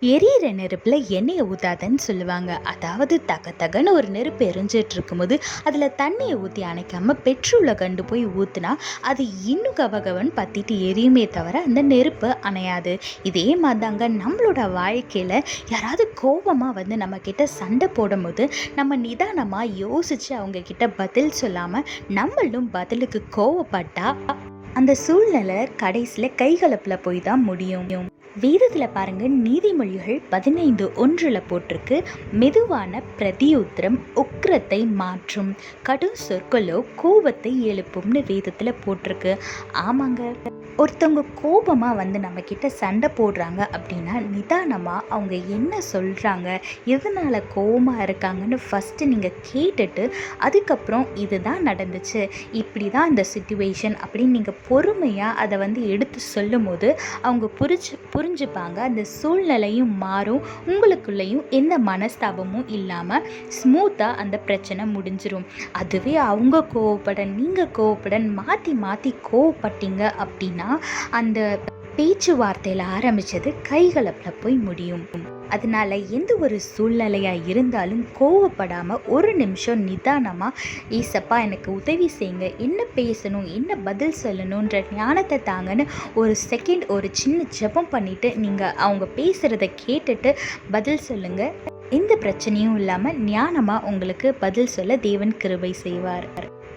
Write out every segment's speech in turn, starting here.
எரியிற நெருப்பில் எண்ணெயை ஊற்றாதன்னு சொல்லுவாங்க. அதாவது தகன்னு ஒரு நெருப்பு எரிஞ்சிட்டு இருக்கும்போது அதில் தண்ணியை ஊற்றி அணைக்காமல் பெட்ரோலை கண்டு போய் ஊற்றுனா அது இன்னும் கவகவன்னு பற்றிட்டு எரியுமே தவிர அந்த நெருப்பு அணையாது. இதே மாதிரி தாங்க நம்மளோட வாழ்க்கையில் யாராவது கோபமாக வந்து நம்மக்கிட்ட சண்டை போடும்போது நம்ம நிதானமாக யோசித்து அவங்கக்கிட்ட பதில் சொல்லாமல் நம்மளும் பதிலுக்கு கோவப்பட்டா அந்த சூழ்நிலை கடைசியில் கைகலப்பில் போய் தான் முடியும். வேதத்தில் பாருங்க, நீதிமொழிகள் 15:1 போட்டிருக்கு, மெதுவான பிரதியுத்திரம் உக்கிரத்தை மாற்றும், கடும் சொற்களோ கோபத்தை எழுப்பும்னு வேதத்தில் போட்டிருக்கு. ஆமாங்க, ஒருத்தவங்க கோபமாக வந்து நம்மக்கிட்ட சண்டை போடுறாங்க அப்படின்னா நிதானமாக அவங்க என்ன சொல்கிறாங்க, எதனால் கோபமாக இருக்காங்கன்னு ஃபஸ்ட்டு நீங்கள் கேட்டுட்டு அதுக்கப்புறம் இதுதான் நடந்துச்சு, இப்படி தான் இந்த சிச்சுவேஷன் அப்படின்னு நீங்கள் பொறுமையாக அதை வந்து எடுத்து சொல்லும் போது அவங்க புரிஞ்சுப்பாங்க. அந்த சூழ்நிலையும் மாறும், உங்களுக்குள்ளேயும் எந்த மனஸ்தாபமும் இல்லாமல் ஸ்மூத்தாக அந்த பிரச்சனை முடிஞ்சிடும். அதுவே அவங்க கோவப்பட நீங்கள் கோவப்பட மாற்றி மாற்றி கோவப்பட்டீங்க அப்படின்னா அந்த பேச்சுவார்த்தையில் ஆரம்பித்தது கைகலப்பில் போய் முடியும். அதனால எந்த ஒரு சூழ்நிலையாக இருந்தாலும் கோவப்படாமல் ஒரு நிமிஷம் நிதானமாக, ஈசப்பா எனக்கு உதவி செய்யுங்க, என்ன பேசணும், என்ன பதில் சொல்லணுன்ற ஞானத்தை தாங்கன்னு ஒரு செகண்ட் ஒரு சின்ன ஜெபம் பண்ணிவிட்டு நீங்கள் அவங்க பேசுகிறத கேட்டுட்டு பதில் சொல்லுங்கள். எந்த பிரச்சனையும் இல்லாமல் ஞானமாக உங்களுக்கு பதில் சொல்ல தேவன் கிருபை செய்வார்.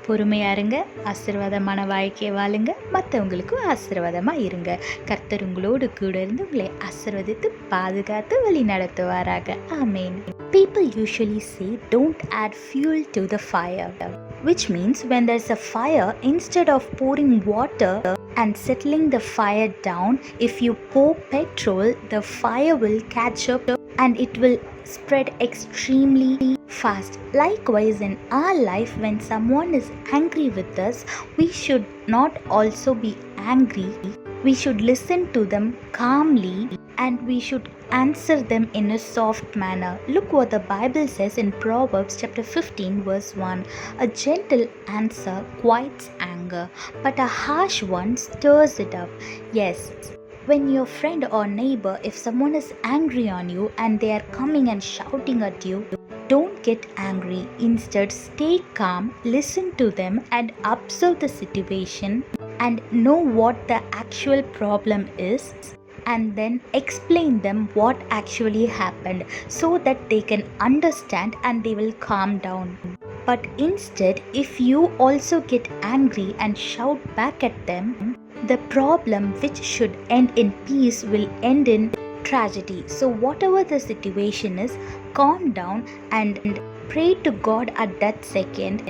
பொறுமையாக இருங்க, ஆசீர்வாதமான வாழ்க்கையை வாழுங்க, மற்றவங்களுக்கும் ஆசீர்வாதமாக இருங்க. கர்த்தர் உங்களோடு கூட இருந்து உங்களை ஆசீர்வதித்து பாதுகாத்து வழி நடத்துவாராக. ஆமேன். People usually say don't add fuel to the fire, which means when there's a fire, instead of pouring water and settling the fire down, if you pour petrol, the fire will catch up and it will spread extremely fast. Likewise, in our life, when someone is angry with us, we should not also be angry. We should listen to them calmly and we should answer them in a soft manner. Look what the Bible says in Proverbs chapter 15 verse 1. A gentle answer quiets anger, but a harsh one stirs it up. Yes, when your friend or neighbor, if someone is angry on you and they are coming and shouting at you, don't get angry. Instead, stay calm, listen to them and observe the situation and know what the actual problem is, and then explain them what actually happened so that they can understand and they will calm down. But instead, if you also get angry and shout back at them, the problem which should end in peace will end in tragedy. So whatever the situation is, calm down and pray to God at that second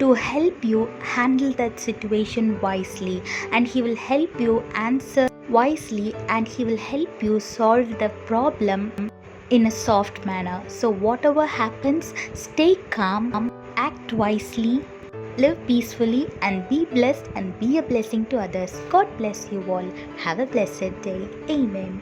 to help you handle that situation wisely, and He will help you answer wisely and He will help you solve the problem in a soft manner. So whatever happens, stay calm, act wisely, live peacefully and be blessed and be a blessing to others. God bless you all. Have a blessed day. Amen.